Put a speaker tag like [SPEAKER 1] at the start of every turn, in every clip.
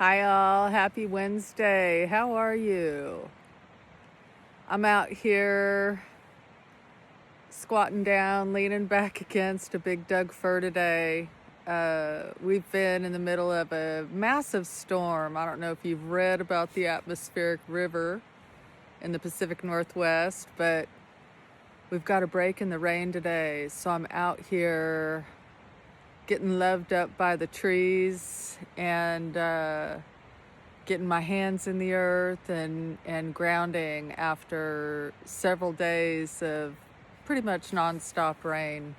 [SPEAKER 1] Hi all, happy Wednesday. How are you? I'm out here squatting down, leaning back against a big Doug fir today. We've been in the middle of a massive storm. I don't know if you've read about the atmospheric river in the Pacific Northwest, but we've got a break in the rain today. So I'm out here getting loved up by the trees and getting my hands in the earth and grounding after several days of pretty much nonstop rain.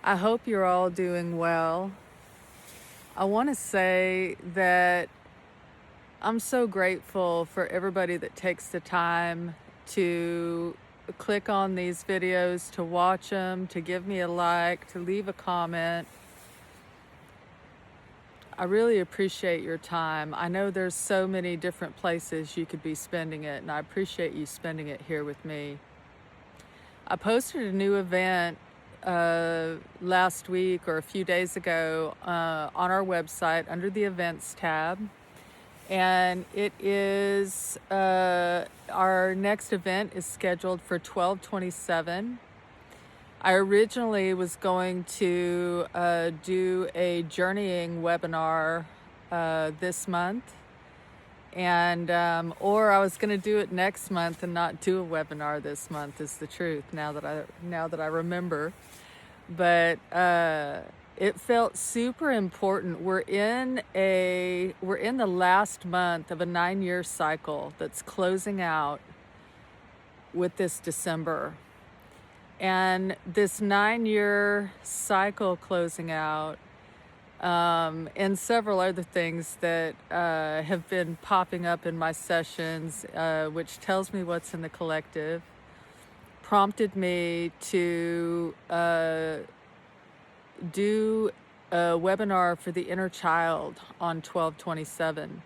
[SPEAKER 1] I hope you're all doing well. I want to say that I'm so grateful for everybody that takes the time to click on these videos, to watch them, to give me a like, to leave a comment. I really appreciate your time. I know there's so many different places you could be spending it, and I appreciate you spending it here with me. I posted a new event last week or a few days ago on our website under the events tab. And it is, our next event is scheduled for 12/27. I originally was going to do a journeying webinar this month, and or I was going to do it next month and not do a webinar this month. Is the truth now that I remember. But it felt super important. We're in the last month of a 9-year cycle that's closing out with this December. And this 9-year cycle closing out, and several other things that have been popping up in my sessions, which tells me what's in the collective, prompted me to do a webinar for the inner child on 12/27.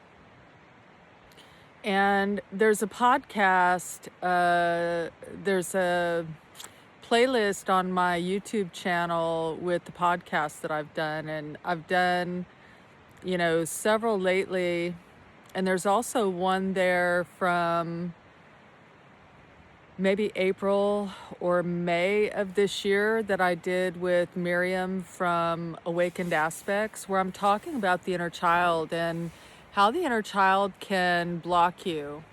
[SPEAKER 1] And there's a podcast, there's a playlist on my YouTube channel with the podcasts that I've done, and I've done, several lately, and there's also one there from maybe April or May of this year that I did with Miriam from Awakened Aspects, where I'm talking about the inner child and how the inner child can block you.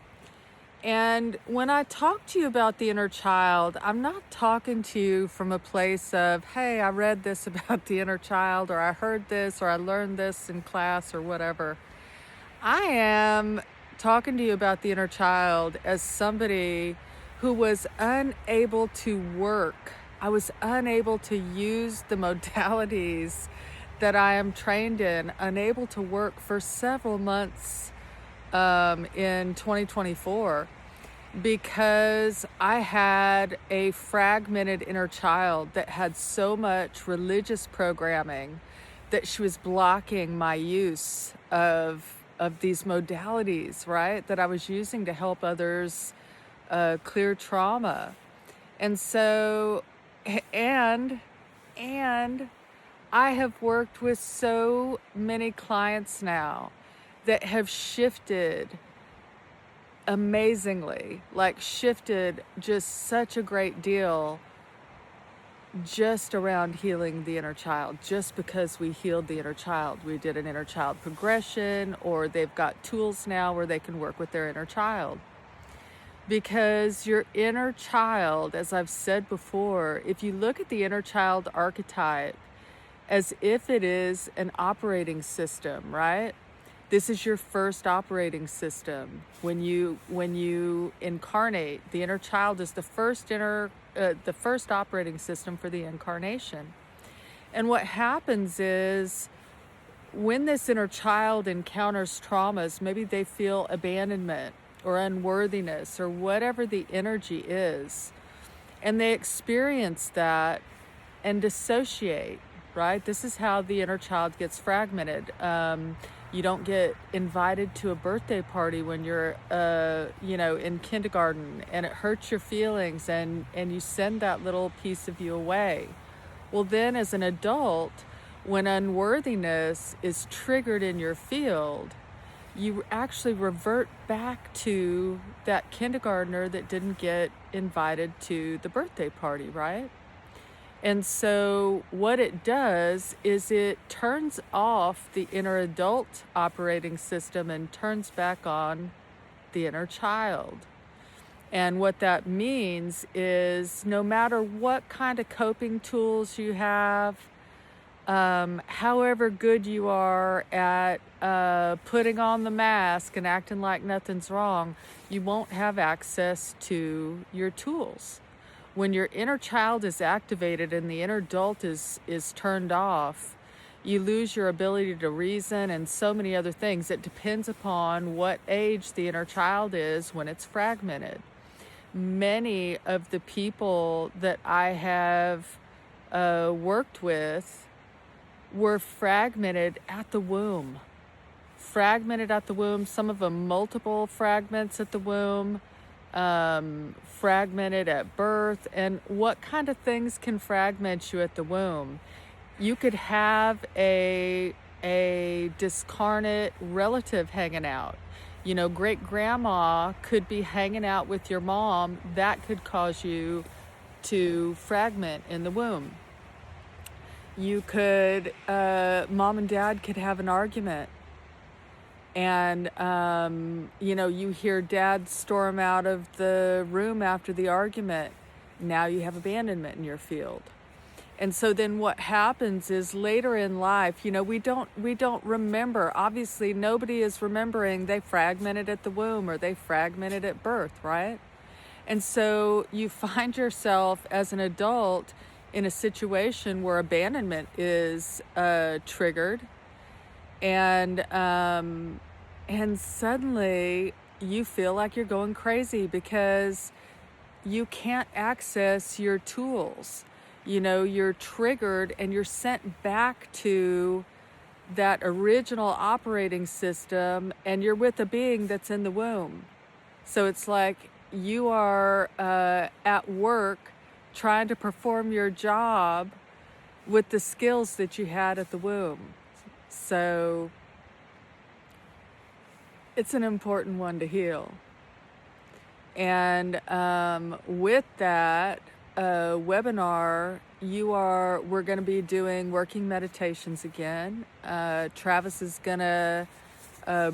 [SPEAKER 1] And when I talk to you about the inner child, I'm not talking to you from a place of, hey, I read this about the inner child, or I heard this, or I learned this in class, or whatever. I am talking to you about the inner child as somebody who was unable to work. I was unable to use the modalities that I am trained in, unable to work for several months in 2024, because I had a fragmented inner child that had so much religious programming that she was blocking my use of these modalities, right, that I was using to help others clear trauma. And so, and I have worked with so many clients now that have shifted amazingly, like shifted just such a great deal just around healing the inner child. Just because we healed the inner child, we did an inner child progression, or they've got tools now where they can work with their inner child. Because your inner child, as I've said before, if you look at the inner child archetype as if it is an operating system, right? This is your first operating system. When you incarnate, the inner child is the first operating system for the incarnation. And what happens is, when this inner child encounters traumas, maybe they feel abandonment or unworthiness or whatever the energy is, and they experience that and dissociate, right? This is how the inner child gets fragmented. You don't get invited to a birthday party when you're, in kindergarten, and it hurts your feelings, and you send that little piece of you away. Well, then as an adult, when unworthiness is triggered in your field, you actually revert back to that kindergartner that didn't get invited to the birthday party, right? And so what it does is it turns off the inner adult operating system and turns back on the inner child. And what that means is no matter what kind of coping tools you have, however good you are at putting on the mask and acting like nothing's wrong, you won't have access to your tools. When your inner child is activated and the inner adult is turned off, you lose your ability to reason and so many other things. It depends upon what age the inner child is when it's fragmented. Many of the people that I have worked with were fragmented at the womb. Fragmented at the womb, some of them multiple fragments at the womb, fragmented at birth. And what kind of things can fragment you at the womb? You could have a discarnate relative hanging out. You know, great grandma could be hanging out with your mom. That could cause you to fragment in the womb. You could, mom and dad could have an argument. And, you know, you hear dad storm out of the room after the argument. Now you have abandonment in your field. And so then what happens is later in life, you know, we don't remember. Obviously, nobody is remembering they fragmented at the womb or they fragmented at birth, right? And so you find yourself as an adult in a situation where abandonment is triggered, and suddenly you feel like you're going crazy because you can't access your tools. You know, you're triggered and you're sent back to that original operating system, and you're with a being that's in the womb. So it's like you are at work trying to perform your job with the skills that you had at the womb. So it's an important one to heal. And with that webinar, we're going to be doing working meditations again. Travis is going to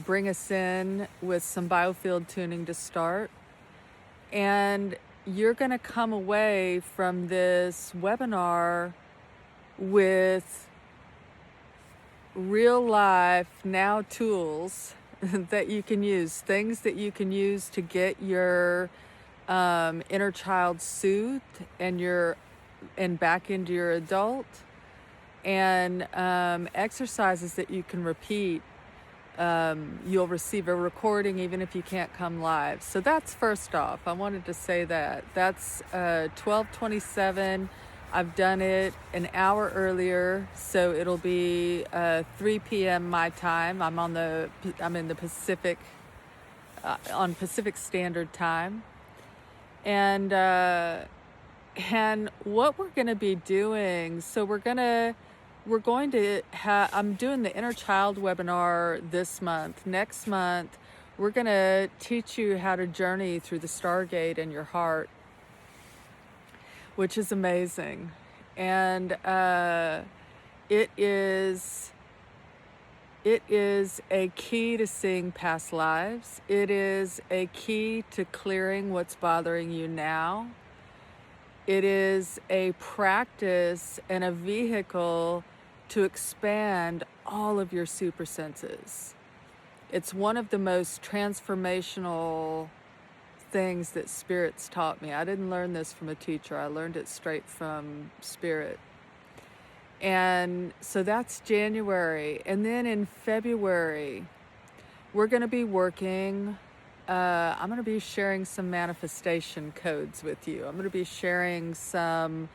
[SPEAKER 1] bring us in with some biofield tuning to start. And you're going to come away from this webinar with real life now tools that you can use, things that you can use to get your inner child soothed and back into your adult, and exercises that you can repeat. You'll receive a recording even if you can't come live. So that's first off. I wanted to say that. That's 12:27. I've done it an hour earlier, so it'll be 3 p.m. my time. I'm in the Pacific, on Pacific Standard Time. And what we're going to be doing, so I'm doing the Inner Child webinar this month. Next month, we're going to teach you how to journey through the Stargate in your heart, which is amazing. And it is a key to seeing past lives. It is a key to clearing what's bothering you now. It is a practice and a vehicle to expand all of your super senses. It's one of the most transformational things that Spirit's taught me. I didn't learn this from a teacher. I learned it straight from Spirit. And so that's January. And then in February, we're going to be working, I'm going to be sharing some manifestation codes with you. I'm going to be sharing some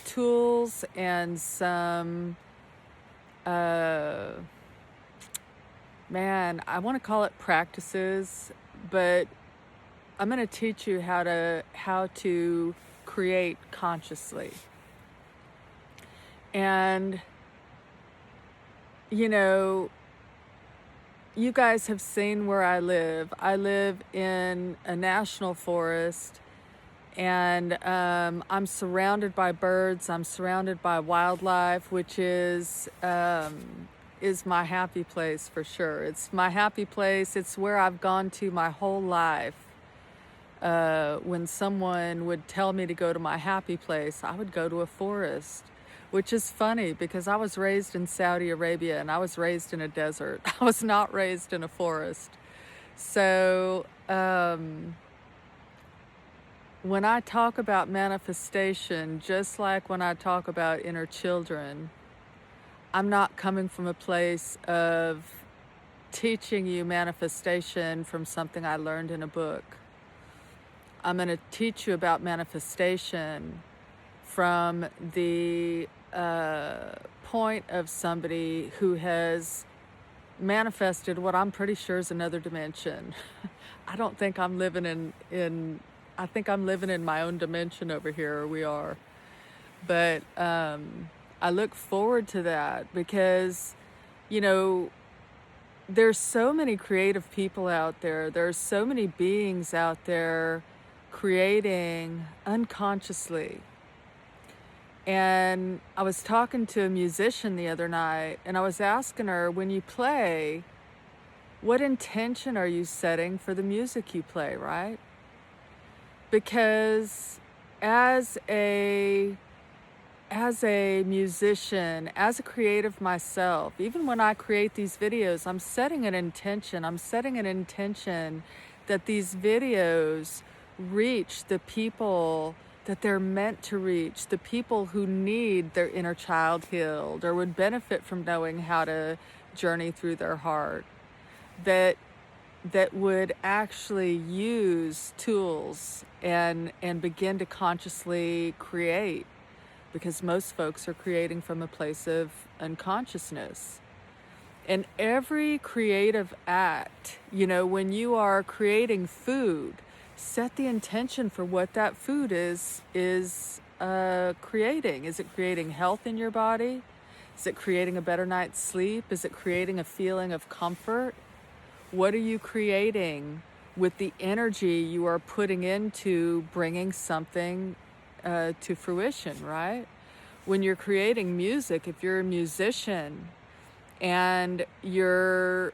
[SPEAKER 1] tools and some, I want to call it practices, but I'm going to teach you how to create consciously. And, you know, you guys have seen where I live. I live in a national forest, and I'm surrounded by birds. I'm surrounded by wildlife, which is my happy place for sure. It's my happy place. It's where I've gone to my whole life. When someone would tell me to go to my happy place, I would go to a forest, which is funny because I was raised in Saudi Arabia and I was raised in a desert. I was not raised in a forest. So when I talk about manifestation, just like when I talk about inner children, I'm not coming from a place of teaching you manifestation from something I learned in a book. I'm going to teach you about manifestation from the point of somebody who has manifested what I'm pretty sure is another dimension. I don't think I'm living I think I'm living in my own dimension over here, or we are. But I look forward to that because, you know, there's so many creative people out there. There's so many beings out there creating unconsciously. And I was talking to a musician the other night, and I was asking her, when you play, what intention are you setting for the music you play, right? Because as a musician, as a creative myself, even when I create these videos, I'm setting an intention. I'm setting an intention that these videos reach the people that they're meant to reach, the people who need their inner child healed or would benefit from knowing how to journey through their heart, that would actually use tools and begin to consciously create, because most folks are creating from a place of unconsciousness. And every creative act, you know, when you are creating food, set the intention for what that food is creating. Is it creating health in your body? Is it creating a better night's sleep? Is it creating a feeling of comfort? What are you creating with the energy you are putting into bringing something to fruition, right? When you're creating music, if you're a musician and you're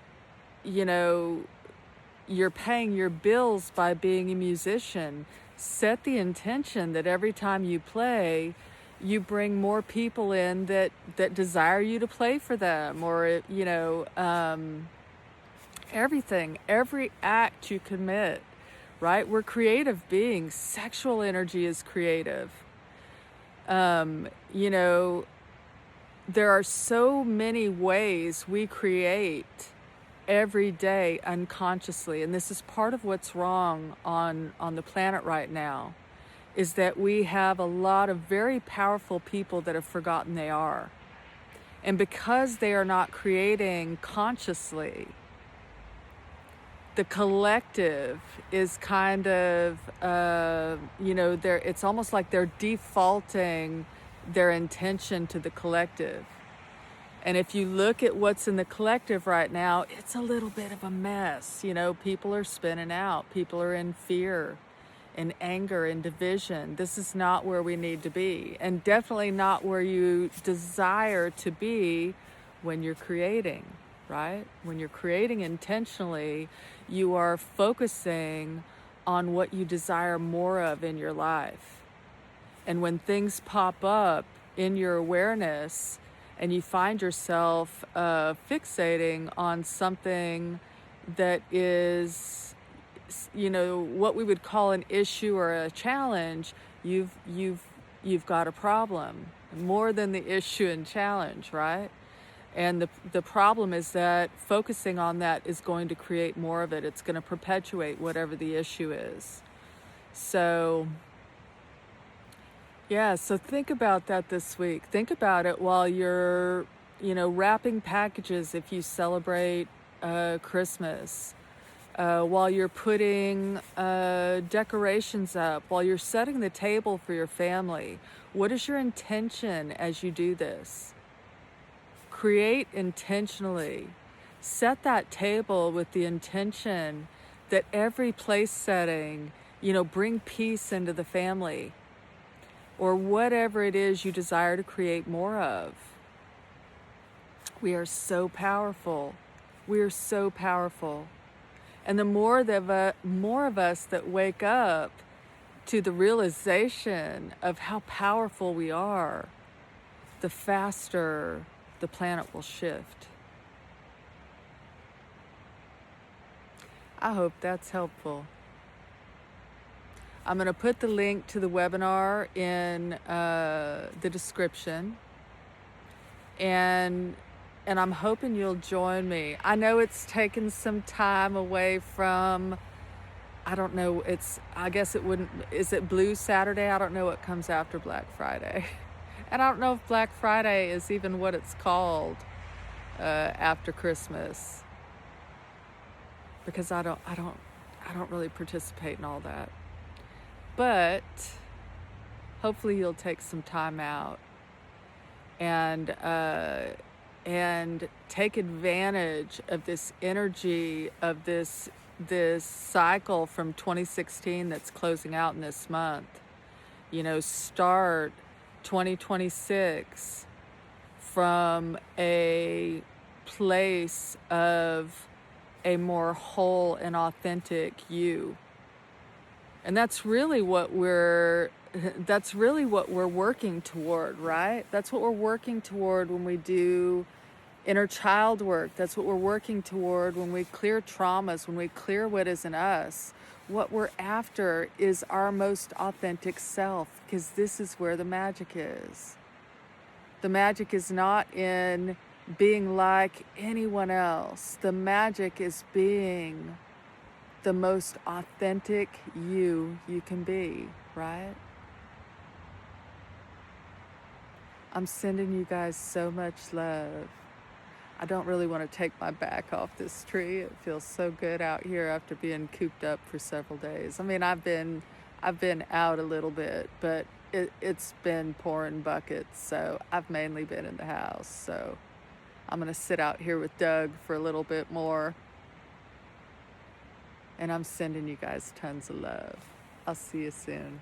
[SPEAKER 1] paying your bills by being a musician, set the intention that every time you play, you bring more people in that desire you to play for them, or everything, every act you commit, right? We're creative beings. Sexual energy is creative. There are so many ways we create every day unconsciously, and this is part of what's wrong on the planet right now, is that we have a lot of very powerful people that have forgotten they are. And because they are not creating consciously, the collective is kind of, it's almost like they're defaulting their intention to the collective. And if you look at what's in the collective right now, it's a little bit of a mess. You know, people are spinning out. People are in fear and anger and division. This is not where we need to be, and definitely not where you desire to be when you're creating, right? When you're creating intentionally, you are focusing on what you desire more of in your life. And when things pop up in your awareness and you find yourself fixating on something that is, what we would call an issue or a challenge, you've got a problem, more than the issue and challenge, right? And the problem is that focusing on that is going to create more of it. It's going to perpetuate whatever the issue is. So so think about that this week. Think about it while you're, wrapping packages if you celebrate Christmas, while you're putting decorations up, while you're setting the table for your family. What is your intention as you do this? Create intentionally. set that table with the intention that every place setting, bring peace into the family, or whatever it is you desire to create more of. We are so powerful. We are so powerful. And the more of us that wake up to the realization of how powerful we are, the faster the planet will shift. I hope that's helpful. I'm going to put the link to the webinar in the description, and I'm hoping you'll join me. I know it's taken some time away from, I don't know, I guess it wouldn't, is it Blue Saturday? I don't know what comes after Black Friday. And I don't know if Black Friday is even what it's called after Christmas, because I don't really participate in all that. But hopefully you'll take some time out and take advantage of this energy of this cycle from 2016 that's closing out in this month. Start 2026 from a place of a more whole and authentic you. And that's really what we're working toward, right? That's what we're working toward when we do inner child work. That's what we're working toward when we clear traumas, when we clear what isn't us. What we're after is our most authentic self, because this is where the magic is. The magic is not in being like anyone else. The magic is being the most authentic you can be, right? I'm sending you guys so much love. I don't really want to take my back off this tree. It feels so good out here after being cooped up for several days. I mean, I've been out a little bit, but it's been pouring buckets, so I've mainly been in the house. So I'm going to sit out here with Doug for a little bit more. And I'm sending you guys tons of love. I'll see you soon.